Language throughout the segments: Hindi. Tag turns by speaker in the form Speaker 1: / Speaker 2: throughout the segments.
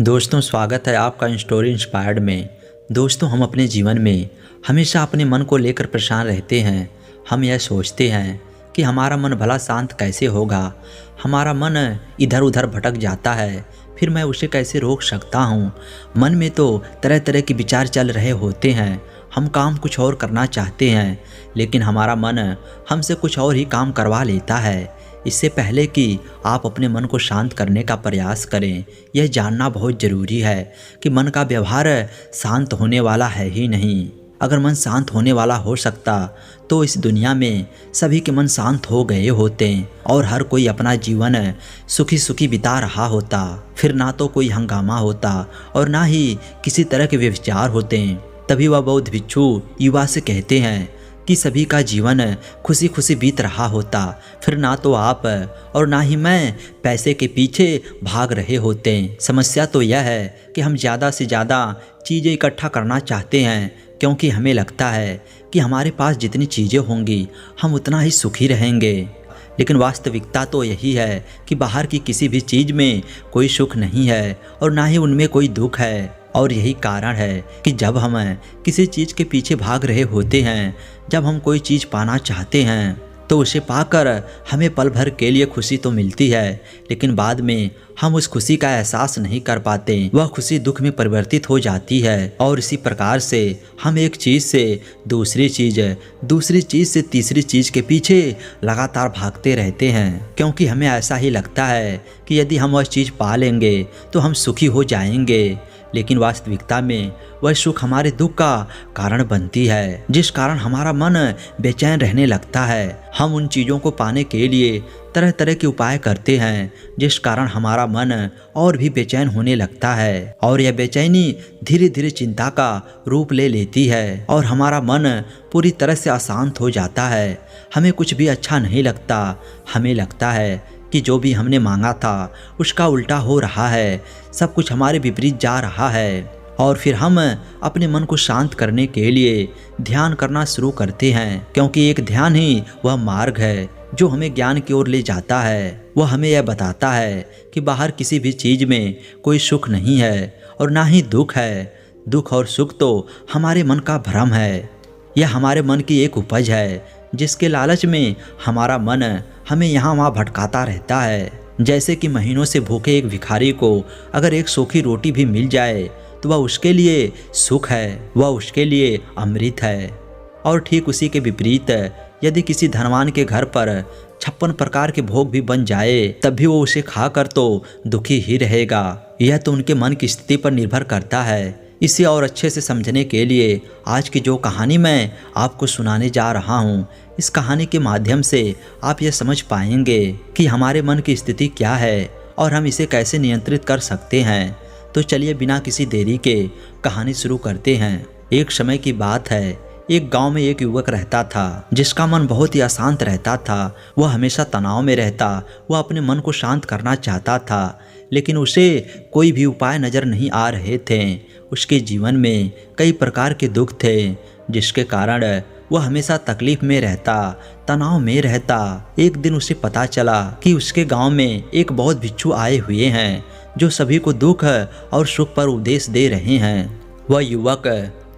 Speaker 1: दोस्तों, स्वागत है आपका स्टोरी इंस्पायर्ड में। दोस्तों, हम अपने जीवन में हमेशा अपने मन को लेकर परेशान रहते हैं। हम यह सोचते हैं कि हमारा मन भला शांत कैसे होगा। हमारा मन इधर उधर भटक जाता है, फिर मैं उसे कैसे रोक सकता हूँ। मन में तो तरह तरह के विचार चल रहे होते हैं। हम काम कुछ और करना चाहते हैं, लेकिन हमारा मन हमसे कुछ और ही काम करवा लेता है। इससे पहले कि आप अपने मन को शांत करने का प्रयास करें, यह जानना बहुत ज़रूरी है कि मन का व्यवहार शांत होने वाला है ही नहीं। अगर मन शांत होने वाला हो सकता तो इस दुनिया में सभी के मन शांत हो गए होते और हर कोई अपना जीवन सुखी सुखी बिता रहा होता। फिर ना तो कोई हंगामा होता और ना ही किसी तरह के व्यभिचार होते। तभी वह बौद्ध भिक्षु युवा से कहते हैं कि सभी का जीवन खुशी खुशी बीत रहा होता, फिर ना तो आप और ना ही मैं पैसे के पीछे भाग रहे होते। समस्या तो यह है कि हम ज़्यादा से ज़्यादा चीज़ें इकट्ठा करना चाहते हैं, क्योंकि हमें लगता है कि हमारे पास जितनी चीज़ें होंगी हम उतना ही सुखी रहेंगे। लेकिन वास्तविकता तो यही है कि बाहर की किसी भी चीज़ में कोई सुख नहीं है और ना ही उनमें कोई दुख है। और यही कारण है कि जब हम किसी चीज़ के पीछे भाग रहे होते हैं, जब हम कोई चीज़ पाना चाहते हैं, तो उसे पाकर हमें पल भर के लिए खुशी तो मिलती है, लेकिन बाद में हम उस खुशी का एहसास नहीं कर पाते। वह खुशी दुख में परिवर्तित हो जाती है और इसी प्रकार से हम एक चीज़ से दूसरी चीज़ से तीसरी चीज़ के पीछे लगातार भागते रहते हैं, क्योंकि हमें ऐसा ही लगता है कि यदि हम वह चीज़ पा लेंगे तो हम सुखी हो जाएंगे। लेकिन वास्तविकता में वह सुख हमारे दुख का कारण बनती है, जिस कारण हमारा मन बेचैन रहने लगता है। हम उन चीज़ों को पाने के लिए तरह तरह के उपाय करते हैं, जिस कारण हमारा मन और भी बेचैन होने लगता है और यह बेचैनी धीरे धीरे चिंता का रूप ले लेती है और हमारा मन पूरी तरह से अशांत हो जाता है। हमें कुछ भी अच्छा नहीं लगता। हमें लगता है कि जो भी हमने मांगा था उसका उल्टा हो रहा है, सब कुछ हमारे विपरीत जा रहा है। और फिर हम अपने मन को शांत करने के लिए ध्यान करना शुरू करते हैं, क्योंकि एक ध्यान ही वह मार्ग है जो हमें ज्ञान की ओर ले जाता है। वह हमें यह बताता है कि बाहर किसी भी चीज़ में कोई सुख नहीं है और ना ही दुख है। दुख और सुख तो हमारे मन का भ्रम है। यह हमारे मन की एक उपज है, जिसके लालच में हमारा मन हमें यहाँ वहाँ भटकाता रहता है। जैसे कि महीनों से भूखे एक भिखारी को अगर एक सूखी रोटी भी मिल जाए तो वह उसके लिए सुख है, वह उसके लिए अमृत है। और ठीक उसी के विपरीत यदि किसी धनवान के घर पर 56 प्रकार के भोग भी बन जाए, तब भी वो उसे खाकर तो दुखी ही रहेगा। यह तो उनके मन की स्थिति पर निर्भर करता है। इसे और अच्छे से समझने के लिए आज की जो कहानी मैं आपको सुनाने जा रहा हूँ, इस कहानी के माध्यम से आप यह समझ पाएंगे कि हमारे मन की स्थिति क्या है और हम इसे कैसे नियंत्रित कर सकते हैं। तो चलिए बिना किसी देरी के कहानी शुरू करते हैं। एक समय की बात है, एक गांव में एक युवक रहता था, जिसका मन बहुत ही अशांत रहता था। वह हमेशा तनाव में रहता। वह अपने मन को शांत करना चाहता था, लेकिन उसे कोई भी उपाय नज़र नहीं आ रहे थे। उसके जीवन में कई प्रकार के दुख थे, जिसके कारण वह हमेशा तकलीफ में रहता, तनाव में रहता। एक दिन उसे पता चला कि उसके गांव में एक बौद्ध भिक्षु आए हुए हैं, जो सभी को दुख और सुख पर उपदेश दे रहे हैं। वह युवक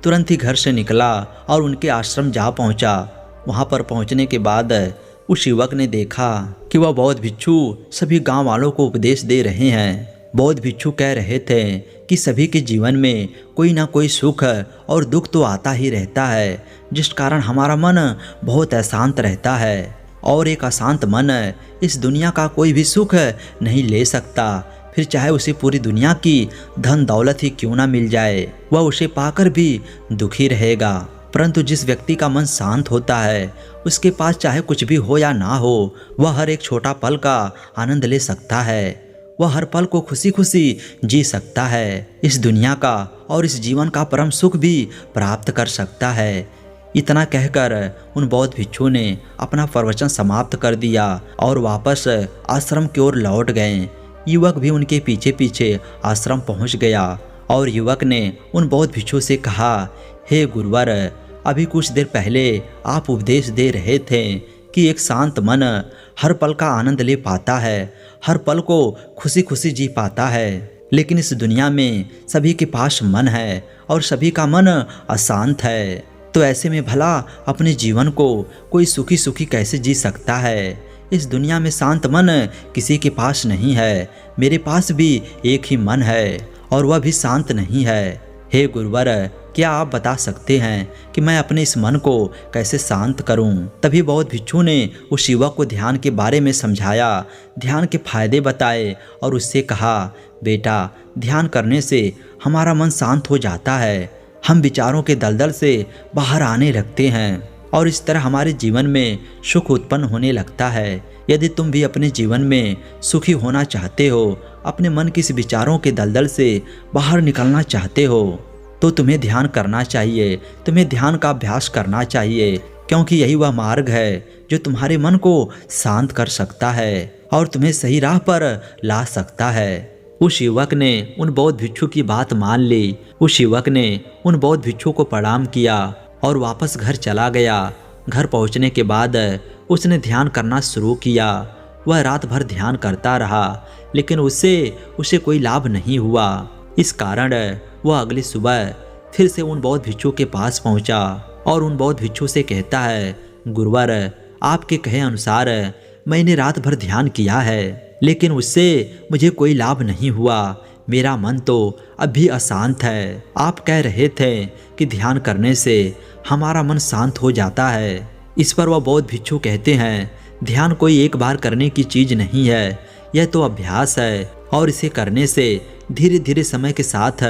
Speaker 1: तुरंत ही घर से निकला और उनके आश्रम जा पहुंचा। वहां पर पहुंचने के बाद उस युवक ने देखा कि वह बौद्ध भिक्षु सभी गांव वालों को उपदेश दे रहे हैं। बौद्ध भिक्षु कह रहे थे कि सभी के जीवन में कोई ना कोई सुख और दुख तो आता ही रहता है, जिस कारण हमारा मन बहुत अशांत रहता है और एक अशांत मन इस दुनिया का कोई भी सुख नहीं ले सकता। फिर चाहे उसे पूरी दुनिया की धन दौलत ही क्यों ना मिल जाए, वह उसे पाकर भी दुखी रहेगा। परंतु जिस व्यक्ति का मन शांत होता है, उसके पास चाहे कुछ भी हो या ना हो, वह हर एक छोटा पल का आनंद ले सकता है। वह हर पल को खुशी खुशी जी सकता है। इस दुनिया का और इस जीवन का परम सुख भी प्राप्त कर सकता है। इतना कहकर उन बौद्ध भिक्षु ने अपना प्रवचन समाप्त कर दिया और वापस आश्रम की ओर लौट गए। युवक भी उनके पीछे पीछे आश्रम पहुंच गया और युवक ने उन बौद्ध भिक्षु से कहा, हे गुरुवर, अभी कुछ देर पहले आप उपदेश दे रहे थे कि एक शांत मन हर पल का आनंद ले पाता है, हर पल को खुशी खुशी जी पाता है। लेकिन इस दुनिया में सभी के पास मन है और सभी का मन अशांत है। तो ऐसे में भला अपने जीवन को कोई सुखी सुखी कैसे जी सकता है? इस दुनिया में शांत मन किसी के पास नहीं है। मेरे पास भी एक ही मन है और वह भी शांत नहीं है। हे गुरुवर, क्या आप बता सकते हैं कि मैं अपने इस मन को कैसे शांत करूं? तभी बौद्ध भिक्षु ने उस युवक को ध्यान के बारे में समझाया, ध्यान के फायदे बताए और उससे कहा, बेटा, ध्यान करने से हमारा मन शांत हो जाता है। हम विचारों के दलदल से बाहर आने लगते हैं और इस तरह हमारे जीवन में सुख उत्पन्न होने लगता है। यदि तुम भी अपने जीवन में सुखी होना चाहते हो, अपने मन के इस विचारों के दलदल से बाहर निकलना चाहते हो, तो तुम्हें ध्यान करना चाहिए। तुम्हें ध्यान का अभ्यास करना चाहिए, क्योंकि यही वह मार्ग है जो तुम्हारे मन को शांत कर सकता है और तुम्हें सही राह पर ला सकता है। उस युवक ने उन बौद्ध भिक्षु की बात मान ली। उस युवक ने उन बौद्ध भिक्षु को प्रणाम किया और वापस घर चला गया। घर पहुंचने के बाद उसने ध्यान करना शुरू किया। वह रात भर ध्यान करता रहा, लेकिन उसे कोई लाभ नहीं हुआ। इस कारण वह अगली सुबह फिर से उन बौद्ध भिक्षु के पास पहुंचा और उन बौद्ध भिक्षु से कहता है, गुरुवर, आपके कहे अनुसार मैंने रात भर ध्यान किया है, लेकिन उससे मुझे कोई लाभ नहीं हुआ। मेरा मन तो अब भी अशांत है। आप कह रहे थे कि ध्यान करने से हमारा मन शांत हो जाता है। इस पर वह बौद्ध भिक्षु कहते हैं, ध्यान कोई एक बार करने की चीज नहीं है, यह तो अभ्यास है और इसे करने से धीरे धीरे समय के साथ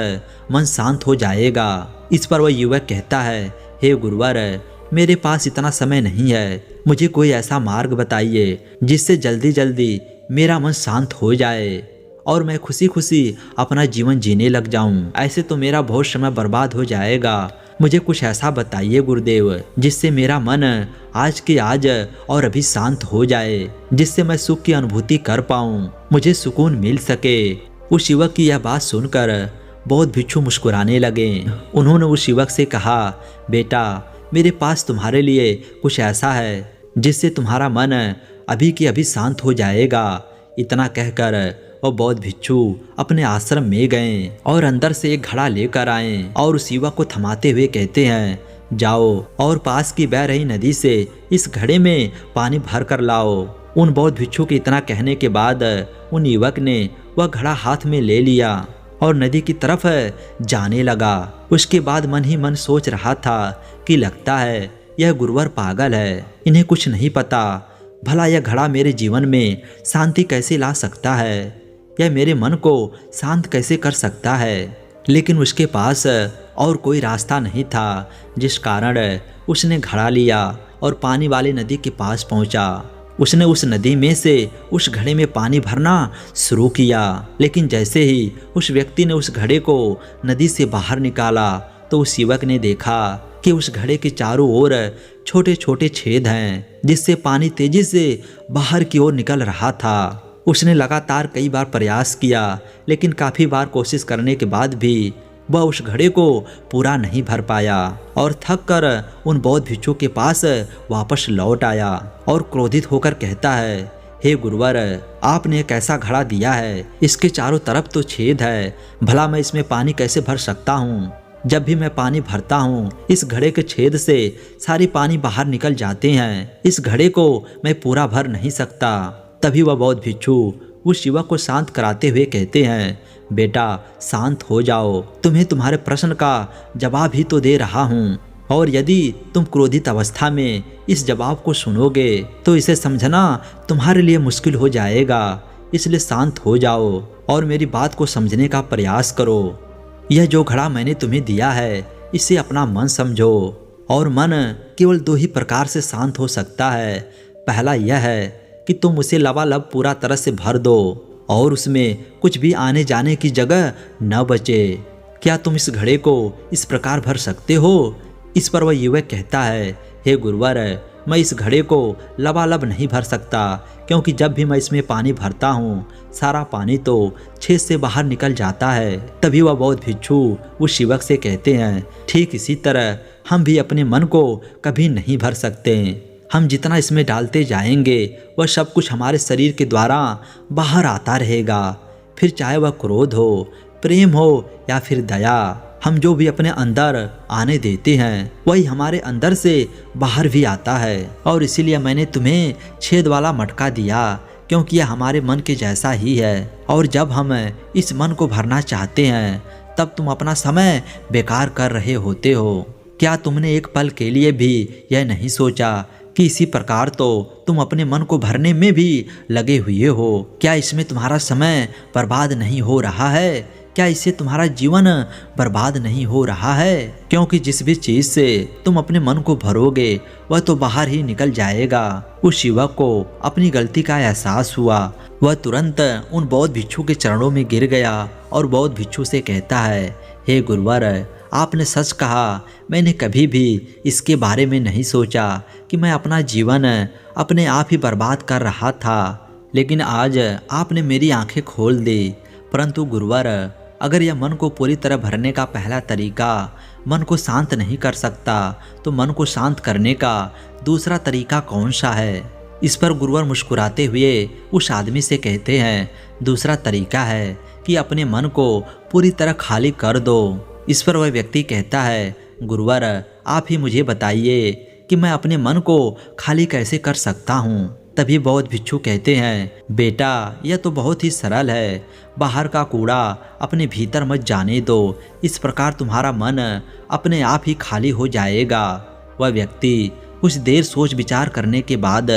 Speaker 1: मन शांत हो जाएगा। इस पर वह युवक कहता है, हे गुरुवर, मेरे पास इतना समय नहीं है। मुझे कोई ऐसा मार्ग बताइए जिससे जल्दी जल्दी मेरा मन शांत हो जाए और मैं खुशी खुशी अपना जीवन जीने लग जाऊं। ऐसे तो मेरा बहुत समय बर्बाद हो जाएगा। मुझे कुछ ऐसा बताइए गुरुदेव, जिससे मेरा मन आज के आज और अभी शांत हो जाए, जिससे मैं सुख की अनुभूति कर पाऊं, मुझे सुकून मिल सके। उस युवक की यह बात सुनकर बौद्ध भिक्षु मुस्कुराने लगे। उन्होंने उस युवक से कहा, बेटा, मेरे पास तुम्हारे लिए कुछ ऐसा है जिससे तुम्हारा मन अभी के अभी शांत हो जाएगा। इतना कहकर वो बौद्ध भिक्षु अपने आश्रम में गए और अंदर से एक घड़ा लेकर आए और उस युवक को थमाते हुए कहते हैं, जाओ और पास की बह रही नदी से इस घड़े में पानी भर कर लाओ। उन बौद्ध भिक्षु के इतना कहने के बाद उन युवक ने वह घड़ा हाथ में ले लिया और नदी की तरफ जाने लगा। उसके बाद मन ही मन सोच रहा था कि लगता है यह गुरुवर पागल है, इन्हें कुछ नहीं पता। भला यह घड़ा मेरे जीवन में शांति कैसे ला सकता है, यह मेरे मन को शांत कैसे कर सकता है। लेकिन उसके पास और कोई रास्ता नहीं था, जिस कारण उसने घड़ा लिया और पानी वाली नदी के पास पहुंचा। उसने उस नदी में से उस घड़े में पानी भरना शुरू किया, लेकिन जैसे ही उस व्यक्ति ने उस घड़े को नदी से बाहर निकाला तो उस युवक ने देखा कि उस घड़े के चारों ओर छोटे छोटे छेद हैं, जिससे पानी तेजी से बाहर की ओर निकल रहा था। उसने लगातार कई बार प्रयास किया, लेकिन काफ़ी बार कोशिश करने के बाद भी वह उस घड़े को पूरा नहीं भर पाया और थक कर उन बौद्ध भिक्षु के पास वापस लौट आया और क्रोधित होकर कहता है, हे गुरुवर, आपने एक ऐसा घड़ा दिया है, इसके चारों तरफ तो छेद है, भला मैं इसमें पानी कैसे भर सकता हूँ? जब भी मैं पानी भरता हूँ, इस घड़े के छेद से सारी पानी बाहर निकल जाते हैं। इस घड़े को मैं पूरा भर नहीं सकता। तभी वह बौद्ध भिक्षु उस युवक को शांत कराते हुए कहते हैं, बेटा, शांत हो जाओ, तुम्हें तुम्हारे प्रश्न का जवाब ही तो दे रहा हूँ, और यदि तुम क्रोधित अवस्था में इस जवाब को सुनोगे तो इसे समझना तुम्हारे लिए मुश्किल हो जाएगा। इसलिए शांत हो जाओ और मेरी बात को समझने का प्रयास करो। यह जो घड़ा मैंने तुम्हें दिया है, इसे अपना मन समझो, और मन केवल दो ही प्रकार से शांत हो सकता है। पहला यह है कि तुम उसे लबालब पूरा तरह से भर दो और उसमें कुछ भी आने जाने की जगह न बचे। क्या तुम इस घड़े को इस प्रकार भर सकते हो? इस पर वह युवक कहता है, हे गुरुवर, मैं इस घड़े को लबालब नहीं भर सकता, क्योंकि जब भी मैं इसमें पानी भरता हूँ, सारा पानी तो छेद से बाहर निकल जाता है। तभी वह बौद्ध भिक्षु उस युवक से कहते हैं, ठीक इसी तरह हम भी अपने मन को कभी नहीं भर सकते। हम जितना इसमें डालते जाएंगे, वह सब कुछ हमारे शरीर के द्वारा बाहर आता रहेगा। फिर चाहे वह क्रोध हो, प्रेम हो या फिर दया, हम जो भी अपने अंदर आने देते हैं वही हमारे अंदर से बाहर भी आता है। और इसीलिए मैंने तुम्हें छेद वाला मटका दिया, क्योंकि यह हमारे मन के जैसा ही है। और जब हम इस मन को भरना चाहते हैं तब तुम अपना समय बेकार कर रहे होते हो। क्या तुमने एक पल के लिए भी यह नहीं सोचा कि इसी प्रकार तो तुम अपने मन को भरने में भी लगे हुए हो? क्या इसमें तुम्हारा समय बर्बाद नहीं हो रहा है? क्या इससे तुम्हारा जीवन बर्बाद नहीं हो रहा है? क्योंकि जिस भी चीज से तुम अपने मन को भरोगे वह तो बाहर ही निकल जाएगा। उस युवक को अपनी गलती का एहसास हुआ। वह तुरंत उन बौद्ध भिक्षु के चरणों में गिर गया और बौद्ध भिक्षु से कहता है, हे गुरुवर, आपने सच कहा। मैंने कभी भी इसके बारे में नहीं सोचा कि मैं अपना जीवन अपने आप ही बर्बाद कर रहा था, लेकिन आज आपने मेरी आंखें खोल दी। परंतु गुरुवर, अगर यह मन को पूरी तरह भरने का पहला तरीका मन को शांत नहीं कर सकता, तो मन को शांत करने का दूसरा तरीका कौन सा है? इस पर गुरुवर मुस्कुराते हुए उस आदमी से कहते हैं, दूसरा तरीका है कि अपने मन को पूरी तरह खाली कर दो। इस पर वह व्यक्ति कहता है, गुरुवर, आप ही मुझे बताइए कि मैं अपने मन को खाली कैसे कर सकता हूँ। तभी बौद्ध भिक्षु कहते हैं, बेटा, यह तो बहुत ही सरल है। बाहर का कूड़ा अपने भीतर मत जाने दो, इस प्रकार तुम्हारा मन अपने आप ही खाली हो जाएगा। वह व्यक्ति कुछ देर सोच विचार करने के बाद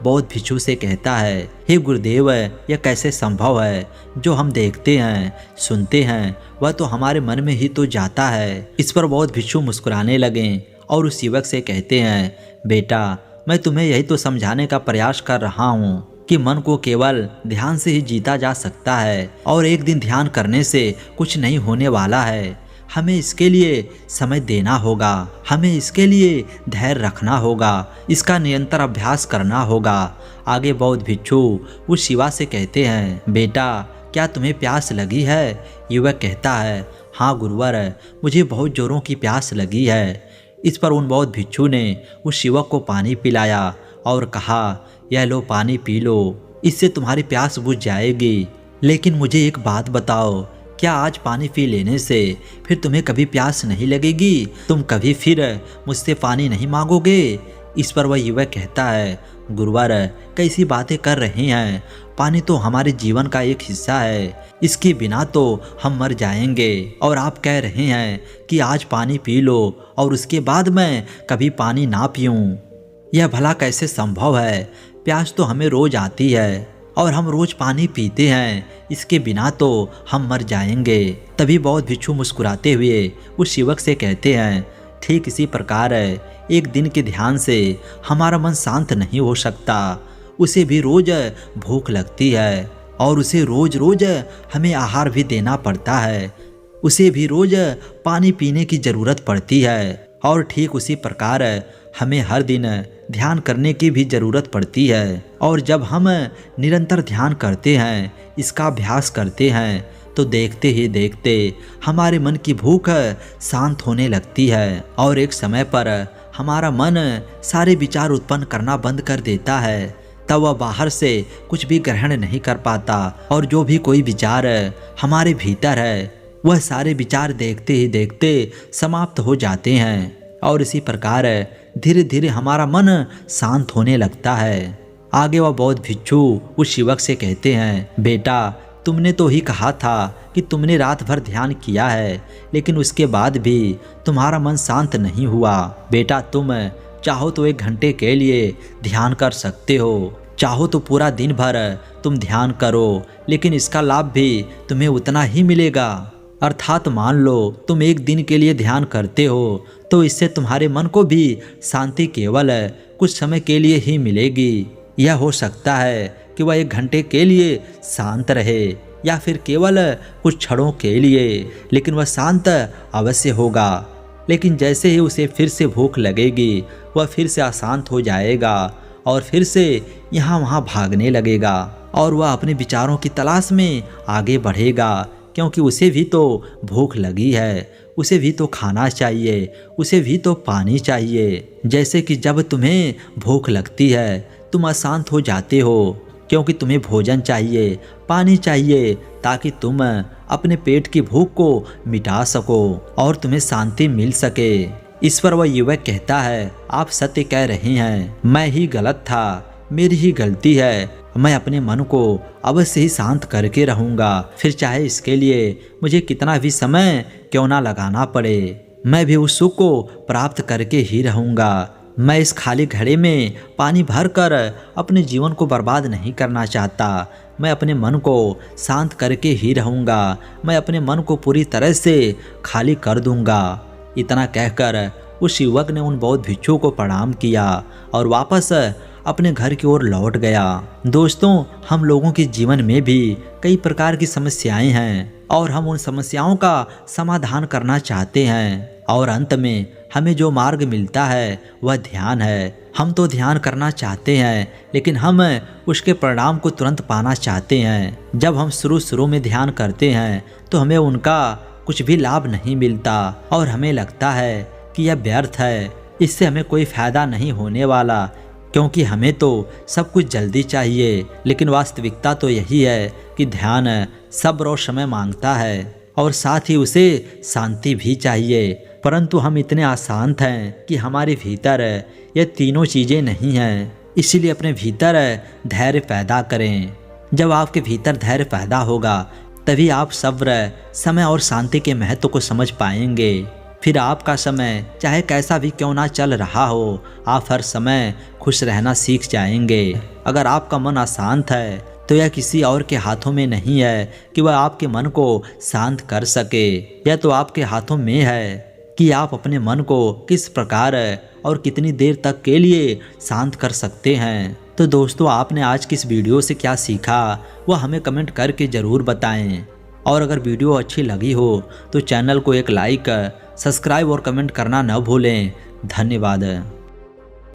Speaker 1: बौद्ध भिक्षु से कहता है, हे गुरुदेव, यह कैसे संभव है? जो हम देखते हैं, सुनते हैं, वह तो हमारे मन में ही तो जाता है। इस पर बौद्ध भिक्षु मुस्कुराने लगे और उस युवक से कहते हैं, बेटा, मैं तुम्हें यही तो समझाने का प्रयास कर रहा हूँ कि मन को केवल ध्यान से ही जीता जा सकता है और एक दिन ध्यान करने से कुछ नहीं होने वाला है। हमें इसके लिए समय देना होगा, हमें इसके लिए धैर्य रखना होगा, इसका निरंतर अभ्यास करना होगा। आगे बौद्ध भिक्षु उस शिवा से कहते हैं, बेटा, क्या तुम्हें प्यास लगी है? युवक कहता है, हाँ गुरुवर, मुझे बहुत जोरों की प्यास लगी है। इस पर उन बौद्ध भिक्षु ने उस युवक को पानी पिलाया और कहा, यह लो, पानी पी लो, इससे तुम्हारी प्यास बुझ जाएगी। लेकिन मुझे एक बात बताओ, क्या आज पानी पी लेने से फिर तुम्हें कभी प्यास नहीं लगेगी? तुम कभी फिर मुझसे पानी नहीं मांगोगे? इस पर वह युवक कहता है, गुरुवर, कैसी बातें कर रहे हैं? पानी तो हमारे जीवन का एक हिस्सा है, इसके बिना तो हम मर जाएंगे। और आप कह रहे हैं कि आज पानी पी लो और उसके बाद मैं कभी पानी ना पीऊँ। यह भला कैसे संभव है? प्यास तो हमें रोज आती है और हम रोज पानी पीते हैं, इसके बिना तो हम मर जाएंगे। तभी बौद्ध भिक्षु मुस्कुराते हुए उस युवक से कहते हैं, ठीक इसी प्रकार एक दिन के ध्यान से हमारा मन शांत नहीं हो सकता। उसे भी रोज भूख लगती है और उसे रोज रोज हमें आहार भी देना पड़ता है, उसे भी रोज पानी पीने की ज़रूरत पड़ती है। और ठीक उसी प्रकार हमें हर दिन ध्यान करने की भी ज़रूरत पड़ती है। और जब हम निरंतर ध्यान करते हैं, इसका अभ्यास करते हैं, तो देखते ही देखते हमारे मन की भूख शांत होने लगती है और एक समय पर हमारा मन सारे विचार उत्पन्न करना बंद कर देता है। तब वह बाहर से कुछ भी ग्रहण नहीं कर पाता और जो भी कोई विचार हमारे भीतर है, वह सारे विचार देखते ही देखते समाप्त हो जाते हैं। और इसी प्रकार धीरे धीरे हमारा मन शांत होने लगता है। आगे वह बौद्ध भिक्षु उस युवक से कहते हैं, बेटा, तुमने तो ही कहा था कि तुमने रात भर ध्यान किया है, लेकिन उसके बाद भी तुम्हारा मन शांत नहीं हुआ। बेटा, तुम चाहो तो 1 घंटे के लिए ध्यान कर सकते हो, चाहो तो पूरा दिन भर तुम ध्यान करो, लेकिन इसका लाभ भी तुम्हें उतना ही मिलेगा। अर्थात मान लो तुम 1 दिन के लिए ध्यान करते हो, तो इससे तुम्हारे मन को भी शांति केवल कुछ समय के लिए ही मिलेगी। यह हो सकता है कि वह 1 घंटे के लिए शांत रहे या फिर केवल कुछ क्षणों के लिए, लेकिन वह शांत अवश्य होगा। लेकिन जैसे ही उसे फिर से भूख लगेगी, वह फिर से अशांत हो जाएगा और फिर से यहाँ वहाँ भागने लगेगा और वह अपने विचारों की तलाश में आगे बढ़ेगा, क्योंकि उसे भी तो भूख लगी है, उसे भी तो खाना चाहिए, उसे भी तो पानी चाहिए। जैसे कि जब तुम्हें भूख लगती है, तुम अशांत हो जाते हो, क्योंकि तुम्हें भोजन चाहिए, पानी चाहिए, ताकि तुम अपने पेट की भूख को मिटा सको और तुम्हें शांति मिल सके। इस पर वह युवक कहता है, आप सत्य कह रहे हैं, मैं ही गलत था, मेरी ही गलती है। मैं अपने मन को अवश्य ही शांत करके रहूंगा, फिर चाहे इसके लिए मुझे कितना भी समय क्यों ना लगाना पड़े। मैं भी उस सुख को प्राप्त करके ही रहूंगा। मैं इस खाली घड़े में पानी भरकर अपने जीवन को बर्बाद नहीं करना चाहता। मैं अपने मन को शांत करके ही रहूंगा। मैं अपने मन को पूरी तरह से खाली कर दूंगा। इतना कहकर उस युवक ने उन बौद्ध भिक्षुओं को प्रणाम किया और वापस अपने घर की ओर लौट गया। दोस्तों, हम लोगों के जीवन में भी कई प्रकार की समस्याएं हैं और हम उन समस्याओं का समाधान करना चाहते हैं और अंत में हमें जो मार्ग मिलता है वह ध्यान है। हम तो ध्यान करना चाहते हैं, लेकिन हम उसके परिणाम को तुरंत पाना चाहते हैं। जब हम शुरू में ध्यान करते हैं तो हमें उनका कुछ भी लाभ नहीं मिलता और हमें लगता है कि यह व्यर्थ है, इससे हमें कोई फायदा नहीं होने वाला, क्योंकि हमें तो सब कुछ जल्दी चाहिए। लेकिन वास्तविकता तो यही है कि ध्यान सब्र और समय मांगता है और साथ ही उसे शांति भी चाहिए। परंतु हम इतने अशांत हैं कि हमारे भीतर ये तीनों चीज़ें नहीं हैं। इसीलिए अपने भीतर धैर्य पैदा करें। जब आपके भीतर धैर्य पैदा होगा तभी आप सब्र, समय और शांति के महत्व को समझ पाएंगे। फिर आपका समय चाहे कैसा भी क्यों ना चल रहा हो, आप हर समय खुश रहना सीख जाएंगे। अगर आपका मन अशांत है तो यह किसी और के हाथों में नहीं है कि वह आपके मन को शांत कर सके। यह तो आपके हाथों में है कि आप अपने मन को किस प्रकार और कितनी देर तक के लिए शांत कर सकते हैं। तो दोस्तों, आपने आज की इस वीडियो से क्या सीखा वह हमें कमेंट करके ज़रूर बताएं। और अगर वीडियो अच्छी लगी हो तो चैनल को एक लाइक, सब्सक्राइब और कमेंट करना न भूलें। धन्यवाद।